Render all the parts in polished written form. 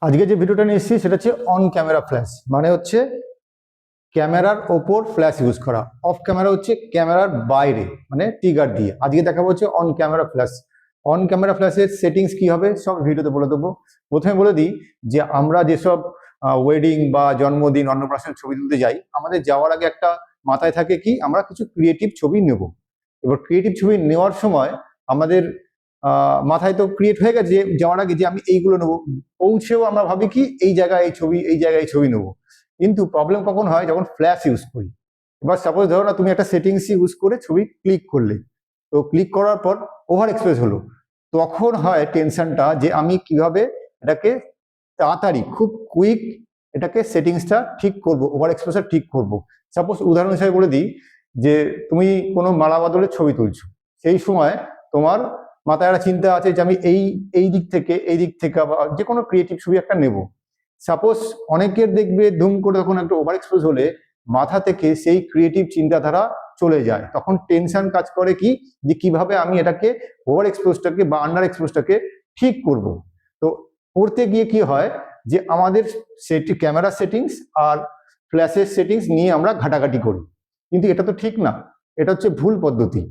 আজকে যে ভিডিওটা নিয়ে এসেছি সেটা হচ্ছে অন ক্যামেরা ফ্ল্যাশ, মানে হচ্ছে ক্যামেরার ওপর ফ্ল্যাশ ইউজ করা। অফ ক্যামেরা হচ্ছে ক্যামেরার বাইরে, মানে ট্রিগার দিয়ে। আজকে দেখাবো হচ্ছে on camera flash. On camera ফ্ল্যাশের সেটিংস কি হবে সব ভিডিওতে বলে দেবো। প্রথমে বলে দিই যে আমরা যেসব ওয়েডিং বা জন্মদিন অন্নপ্রাশনের ছবি তুলতে যাই, আমাদের যাওয়ার আগে একটা মাথায় থাকে কি আমরা কিছু ক্রিয়েটিভ ছবি নেব। এবার ক্রিয়েটিভ ছবি নেওয়ার সময় আমাদের মাথায় তো ক্রিয়েট হয়ে গেছে যে যাওয়ার আগে যে আমি এইগুলো নেবো, পৌঁছেও আমরা ভাবি কি এই জায়গায় এই ছবি, এই জায়গায় এই ছবি নেবো। কিন্তু প্রবলেম কখন হয় যখন ফ্ল্যাশ ইউজ করি। এবার সাপোজ ধরো না তুমি একটা সেটিংস ইউজ করে ছবি ক্লিক করলে, তো ক্লিক করার পর ওভার এক্সপ্রেস হলো, তখন হয় টেনশনটা যে আমি কিভাবে এটাকে তাড়াতাড়ি খুব কুইক এটাকে সেটিংসটা ঠিক করব, ওভার এক্সপ্রেসটা ঠিক করব। সাপোজ উদাহরণ হিসেবে বলে দিই যে তুমি কোনো মালা বদলের ছবি তুলছো, সেই সময় তোমার মাথায় একটা চিন্তা আছে যে আমি এই দিক থেকে বা যে কোনো ক্রিয়েটিভ ছবি একটা নেব। সাপোজ অনেকের দেখবে ধুম করে তখন একটা ওভার এক্সপোজ হলে মাথা থেকে সেই ক্রিয়েটিভ চিন্তাধারা চলে যায়, তখন টেনশন কাজ করে কি যে কিভাবে আমি এটাকে ওভার এক্সপোজটাকে বা আন্ডার এক্সপোজটাকে ঠিক করব। তো করতে গিয়ে কি হয় যে আমাদের ক্যামেরা সেটিংস আর ফ্ল্যাশের সেটিংস নিয়ে আমরা ঘাটাঘাটি করি, কিন্তু এটা তো ঠিক না, এটা হচ্ছে ভুল পদ্ধতি।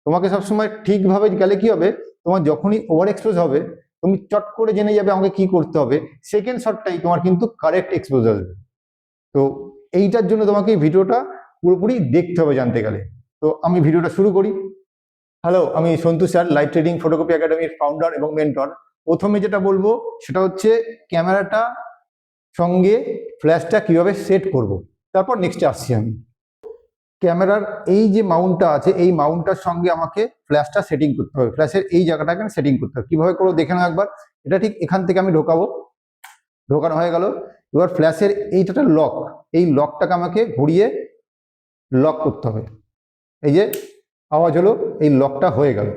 তোমাকে সবসময় ঠিকভাবে গেলে কি হবে, তোমার যখনই ওভার এক্সপোজ হবে তুমি চট করে জেনে যাবে আমাকে কি করতে হবে, সেকেন্ড শটটাই তোমার কিন্তু কারেক্ট এক্সপোজ আসবে। তো এইটার জন্য তোমাকে এই ভিডিওটা পুরোপুরি দেখতে হবে জানতে গেলে। তো আমি ভিডিওটা শুরু করি। হ্যালো, আমি Santu sir, live trading photocopy একাডেমির ফাউন্ডার এবং মেন্টর। প্রথমে যেটা বলবো সেটা হচ্ছে ক্যামেরাটা সঙ্গে ফ্ল্যাশটা কিভাবে সেট করব, তারপর নেক্সটে আসছি আমি। ক্যামেরার এই যে মাউন্টটা আছে, এই মাউন্টটার সঙ্গে আমাকে ফ্ল্যাশটা সেটিং করতে হবে, ফ্ল্যাশের এই জায়গাটাকে সেটিং করতে হবে। কিভাবে করবো দেখে নাও একবার। এটা ঠিক এখান থেকে আমি ঢোকাবো, ঢোকানো হয়ে গেল। এবার ফ্ল্যাশের এইটা লক, এই লকটাকে আমাকে ঘুরিয়ে লক করতে হবে। এই যে আওয়াজ হলো, এই লকটা হয়ে গেল।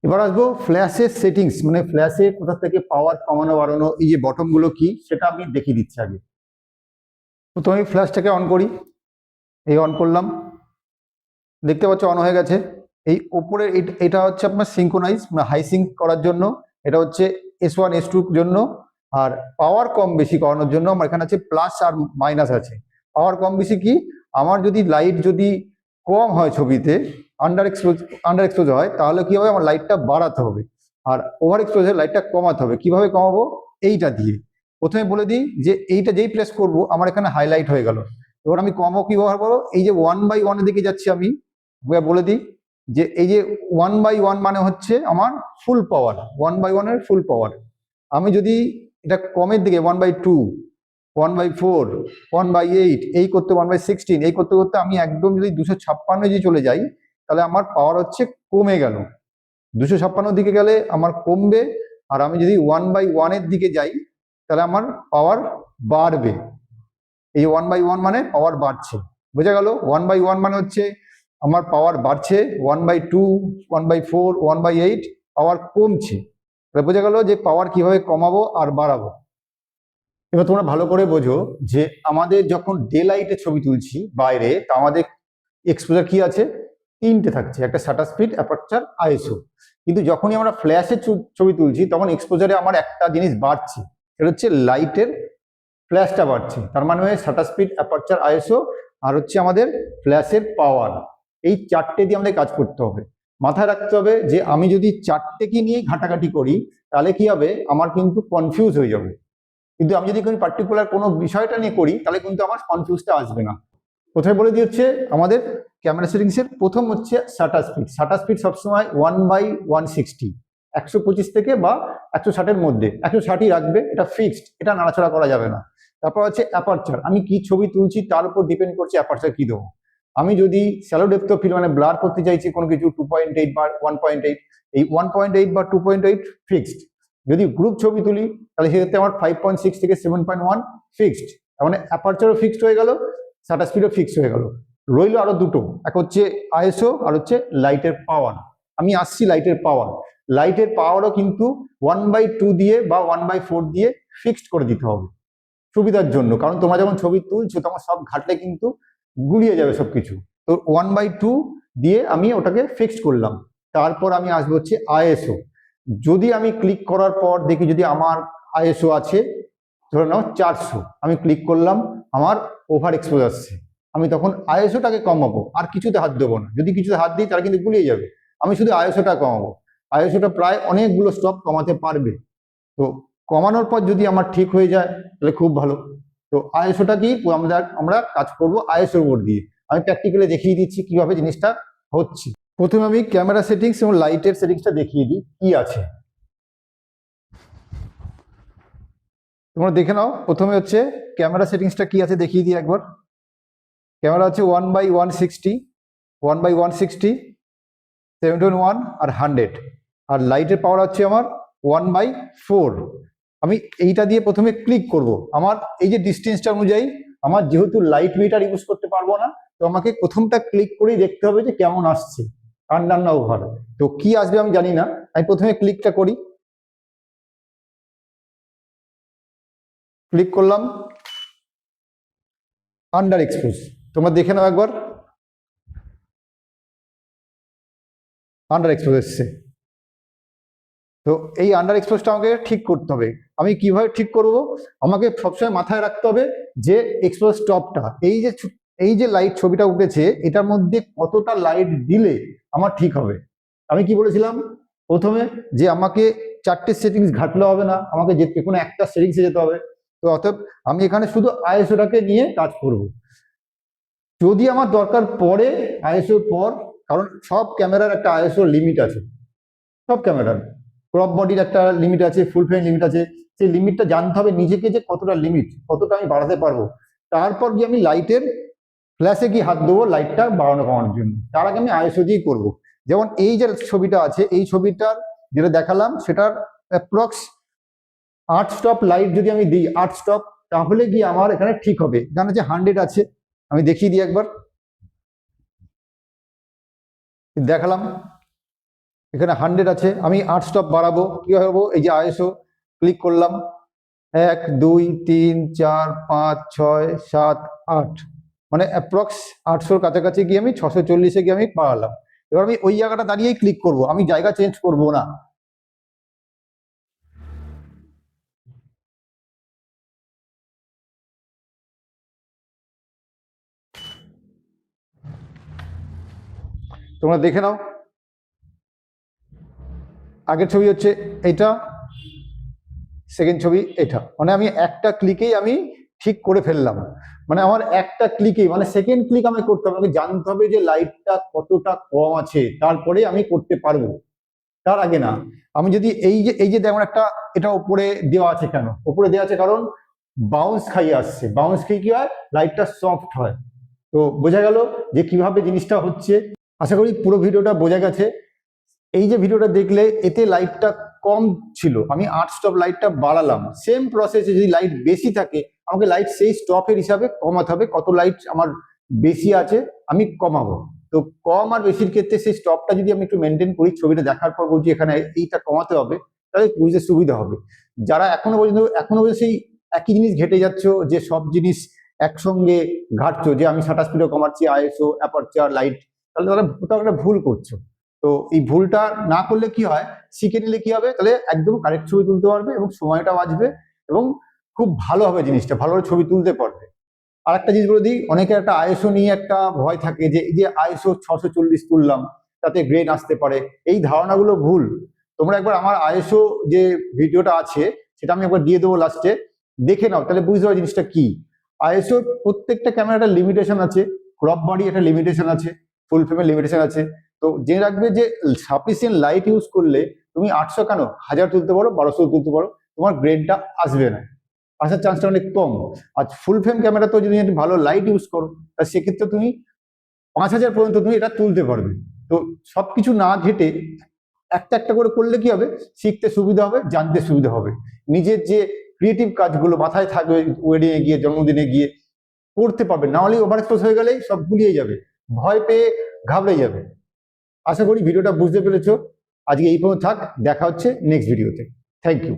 এবার আসবো ফ্ল্যাশের সেটিংস, মানে ফ্ল্যাশে কোথা থেকে পাওয়ার কমানো বাড়ানো, এই যে বটমগুলো কি সেটা আমি দেখিয়ে দিচ্ছি আগে। প্রথমে আমি ফ্ল্যাশটাকে অন করি, এই অন করলাম, দেখতে পাচ্ছ অন হয়ে গেছে। এই ওপরে এটা হচ্ছে আপনার সিঙ্ক্রোনাইজ, মানে হাই সিঙ্ক করার জন্য, এটা হচ্ছে S1 S2 জন্য। আর পাওয়ার কম বেশি করানোর জন্য আমার এখানে আছে প্লাস আর মাইনাস আছে। পাওয়ার কম বেশি কি, আমার যদি লাইট যদি কম হয় ছবিতে, আন্ডার এক্সপোজ হয়, তাহলে কি হবে আমার লাইটটা বাড়াতে হবে, আর ওভার এক্সপোজের লাইটটা কমাতে হবে। কিভাবে কমাবো, এইটা দিয়ে। প্রথমে বলে দিই যে এইটা যেই প্রেস করব আমার এখানে হাইলাইট হয়ে গেল। এবার আমি কমও কি ব্যবহার করবো, এই যে 1/1 এর দিকে যাচ্ছি আমি, বলে দিই যে এই যে 1/1 মানে হচ্ছে আমার ফুল পাওয়ার, 1/1 এর ফুল পাওয়ার। আমি যদি এটা কমের দিকে 1/2, 1/4, 1/8 এই করতে 1/16 এই করতে করতে আমি একদম যদি 256 যদি চলে যাই, তাহলে আমার পাওয়ার হচ্ছে কমে গেল। 256 দিকে গেলে আমার কমবে, আর আমি যদি 1/1 এর দিকে যাই তাহলে আমার পাওয়ার বাড়বে। এই 1/1 মানে পাওয়ার বাড়ছে, বোঝা গেল। 1/1 মানে হচ্ছে আমার পাওয়ার বাড়ছে, 1/2, 1/4, 1/8 পাওয়ার কমছে। বোঝা গেল যে পাওয়ার কিভাবে কমাবো আর বাড়াবো। এবার তোমরা ভালো করে বোঝো যে আমাদের যখন ডে লাইটে ছবি তুলছি বাইরে, তা আমাদের এক্সপোজার কি আছে, তিনটে থাকছে, একটা শাটার স্পিড, অ্যাপারচার, আইএসও। কিন্তু যখনই আমরা ফ্ল্যাশে ছবি তুলছি তখন এক্সপোজারে আমার একটা জিনিস বাড়ছে, সেটা হচ্ছে লাইটের ফ্ল্যাশটা বাড়ছে। তার মানে শাটার স্পিড, অ্যাপারচার, আইএসও আর হচ্ছে আমাদের ফ্ল্যাশের পাওয়ার, এই চারটে দিয়ে আমাদের কাজ করতে হবে। মাথায় রাখতে হবে যে আমি যদি চারটেকে নিয়েই ঘাটাঘাটি করি তাহলে কি হবে, আমার কিন্তু কনফিউজ হয়ে যাবে। কিন্তু আমি যদি কোনো পার্টিকুলার কোনো বিষয়টা নিয়ে করি তাহলে কিন্তু আমার কনফিউজটা আসবে না। প্রথমে বলে দিয়ে হচ্ছে আমাদের ক্যামেরা সেটিংসের প্রথম হচ্ছে শাটার স্পিড। শাটার স্পিড সবসময় 1/160, 125 থেকে বা 160-এর মধ্যে, 160ই রাখবে, এটা ফিক্সড, এটা নাড়াচাড়া করা যাবে না। তারপর হচ্ছে অ্যাপারচার, আমি কি ছবি তুলছি তার উপর ডিপেন্ড করছে অ্যাপারচার কি দেবো। আমি যদি শ্যালো ডেপথ অফ ফিল্ড মানে ব্লার করতে চাইছি কোনো কিছু 2.8 বা 1.8, এই 1.8 বা 2.8 ফিক্সড। যদি গ্রুপ ছবি তুলি তাহলে সেক্ষেত্রে আমার 5.6 থেকে 7.1 ফিক্সড, তার মানে অ্যাপারচারও ফিক্সড হয়ে গেল, শাটার স্পিডও ফিক্সড হয়ে গেল। রইল আরো দুটো, এক হচ্ছে আইএসও আর হচ্ছে লাইটের পাওয়ার। আমি আসছি লাইটের পাওয়ার। লাইটের পাওয়ারও কিন্তু 1/2 দিয়ে বা 1/4 দিয়ে ফিক্সড করে দিতে হবে সুবিধার জন্য, কারণ তোমরা যখন ছবি তুলছো তখন সব ঘাটলে কিন্তু গুলিয়ে যাবে সবকিছু। তো 1/2 দিয়ে আমি ওটাকে ফিক্সড করলাম। তারপর আমি আসবো হচ্ছে আইএসও। যদি আমি ক্লিক করার পর দেখি যদি আমার আইএসও আছে ধরে নাও 400, আমি ক্লিক করলাম, আমার ওভার এক্সপোজ আসছে, আমি তখন আইএসওটাকে কমাবো, আর কিছুতে হাত দেবো না। যদি কিছুতে হাত দিই তারা কিন্তু গুলিয়ে যাবে। আমি শুধু আইএসওটা কমাবো। আইএসওটা প্রায় অনেকগুলো স্টপ কমাতে পারবে। তো কমানোর পর যদি আমার ঠিক হয়ে যায় তাহলে খুব ভালো। তো আইএসওটা কি আমরা কাজ করব আইএসওর উপর দিয়ে। আমি প্র্যাকটিক্যালি দেখিয়ে দিচ্ছি কিভাবে জিনিসটা হচ্ছে। প্রথমে আমি ক্যামেরা সেটিংস এবং লাইটের সেটিংসটা দেখিয়ে দিই কি আছে। তোমরা দেখে নাও। প্রথমে হচ্ছে ক্যামেরা সেটিংসটা কি আছে দেখিয়ে দিই একবার। ক্যামেরা হচ্ছে 1/160, 1/160, 7:1 আর 100, আর লাইটের পাওয়ার হচ্ছে আমার 1/4। আমি এইটা দিয়ে প্রথমে ক্লিক করব। আমার এই যে ডিস্টেন্সটা অনুযায়ী আমার যেহেতু লাইট মিটার ইউজ করতে পারবো না, তো আমাকে প্রথমটা ক্লিক করেই দেখতে হবে যে কেমন আসছে, আন্ডার না ওভার। তো কি আসবে আমি জানি না, আমি প্রথমে ক্লিকটা করি। ক্লিক করলাম, আন্ডার এক্সপোজ। তোমরা দেখে নাও একবার, আন্ডার এক্সপোজ এসছে। তো এই আন্ডার এক্সপোজটা আমাকে ঠিক করতে হবে। আমি কিভাবে ঠিক করব? আমাকে সবসময় মাথায় রাখতে হবে যে এক্সপোজ স্টপটা, এই যে লাইট ছবিটা উঠেছে এটার মধ্যে কতটা লাইট দিলে আমার ঠিক হবে। আমি কি বলেছিলাম প্রথমে, যে আমাকে 4টে সেটিংস ঘাটলে হবে না, আমাকে যে কোনো একটা সেটিংসে যেতে হবে। তো অতএব আমি এখানে শুধু আইএসওটাকে নিয়ে কাজ করব। যদি আমার দরকার পড়ে আইএসওর পর, কারণ সব ক্যামেরার একটা আইএসও লিমিট আছে, সব ক্যামেরার ক্রপ বডির একটা লিমিট আছে, ফুল ফ্রেম লিমিট আছে। সেই লিমিটটা জানতে হবে নিজেকে যে কতটা লিমিট, কতটা আমি বাড়াতে পারবো। তারপর গিয়ে আমি লাইটের ফ্ল্যাশে গিয়ে হাত দেবো লাইটটা বাড়ানো কমানোর জন্য। তার আগে আমি আইএসও দিয়েই করবো। যেমন এই যে ছবিটা আছে, এই ছবিটার যেটা দেখালাম সেটার অ্যাপ্রক্স 8 স্টপ লাইট যদি আমি দিই, 8 স্টপ, তাহলে গিয়ে আমার এখানে ঠিক হবে। এখানে যে 100 আছে, আমি দেখিয়ে দিই একবার, দেখালাম এখানে 100 আছে, আমি 8 স্টপ বাড়াবো। কি হবো? এই যে আইএসও ক্লিক করলাম, 1 2 3 4 5 6 7 8, মানে অ্যাপ্রক্স 800-র কাছাকাছি গিয়ে আমি 640-এ গিয়ে আমি বাড়ালাম। এবার আমি ওই জায়গাটা দাঁড়িয়েই ক্লিক করব, আমি জায়গা চেঞ্জ করব না। তোমরা দেখে নাও, আগের ছবি হচ্ছে এটা, সেকেন্ড ছবি এটা, মানে আমি একটা ক্লিকেই আমি ঠিক করে ফেললাম। মানে আমার একটা ক্লিকেই, মানে সেকেন্ড ক্লিক আমি করতে হবে, আমাকে জানতে হবে যে লাইটটা কতটা কম আছে, তারপরে আমি করতে পারবো, তার আগে না। আমি যদি এই যে দেখুন একটা, এটা উপরে দেওয়া আছে, কেন উপরে দেওয়া আছে? কারণ বাউন্স খাইয়ে আসছে। বাউন্স খেয়ে কি হয়? লাইটটা সফট হয়। তো বোঝা গেল যে কিভাবে জিনিসটা হচ্ছে। আশা করি পুরো ভিডিওটা বোঝা গেছে। এই যে ভিডিওটা দেখলে, এতে লাইটটা কম ছিল, আমি 8 স্টপ লাইটটা বাড়ালাম। সেম প্রসেসে যদি লাইট বেশি থাকে, আমাকে লাইট সেই স্টপের হিসাবে কমাতে হবে। কত লাইট আমার বেশি আছে আমি কমাবো। তো কম আর বেশির ক্ষেত্রে সেই স্টপটা যদি আমি একটু মেনটেন করি, ছবিটা দেখার পর বলছি এখানে এইটা কমাতে হবে, তাহলে বুঝতে সুবিধা হবে। যারা এখনো পর্যন্ত সেই একই জিনিস ঘেটে যাচ্ছ, যে সব জিনিস একসঙ্গে ঘাটছো, যে আমি শাটার স্পিডও কমাচ্ছি, আইএসও, অ্যাপারচার, লাইট, তাহলে তারা একটা ভুল করছো। তো এই ভুলটা না করলে কি হয়, শিখে নিলে কি হবে, তাহলে একদম কারেক্ট ছবি তুলতে পারবে এবং সময়টা বাঁচবে এবং খুব ভালো হবে জিনিসটা, ভালো ছবি তুলতে পারবে। আর একটা জিনিস বলে দিই, অনেকের একটা আইএসও নিয়ে একটা ভয় থাকে, যে এই যে আইএসও 640 তুললাম তাতে গ্রেন আসতে পারে। এই ধারণাগুলো ভুল। তোমরা একবার আমার আইএসও যে ভিডিওটা আছে সেটা আমি একবার দিয়ে দেবো লাস্টে, দেখে নাও, তাহলে বুঝতে পারো জিনিসটা কি। আইএসও প্রত্যেকটা ক্যামেরাটা লিমিটেশন আছে, ক্রপ বডি একটা লিমিটেশন আছে, ফুল ফ্রেমের লিমিটেশন আছে। তো জেনে রাখবে যে সাফিসিয়েন্ট লাইট ইউজ করলে তুমি 800 কেন 1000 তুলতে পারো, 1200 তুলতে পারো, তোমার গ্রেনটা আসবে না, আসার চান্সটা অনেক কম। আর ফুল ফ্রেম ক্যামেরাতেও যদি ভালো লাইট ইউজ করো, তাহলে সেক্ষেত্রে তুমি 5000 পর্যন্ত তুমি এটা তুলতে পারবে। তো সবকিছু না ঘেটে একটা একটা করে করলে কি হবে, শিখতে সুবিধা হবে, জানতে সুবিধা হবে। নিজের যে ক্রিয়েটিভ কাজগুলো মাথায় থাকবে, ওয়েডিং এ গিয়ে, জন্মদিনে গিয়ে করতে পারবে, না হলে ওভার এক্সপোজ হয়ে গেলেই সব ভুলিয়ে যাবে, ভয় পেয়ে ঘাবড়ে যাবে। আশা করি ভিডিওটা বুঝতে পেরেছো। আজকে এই পর্যন্ত থাক, দেখা হচ্ছে নেক্সট ভিডিওতে। Thank you.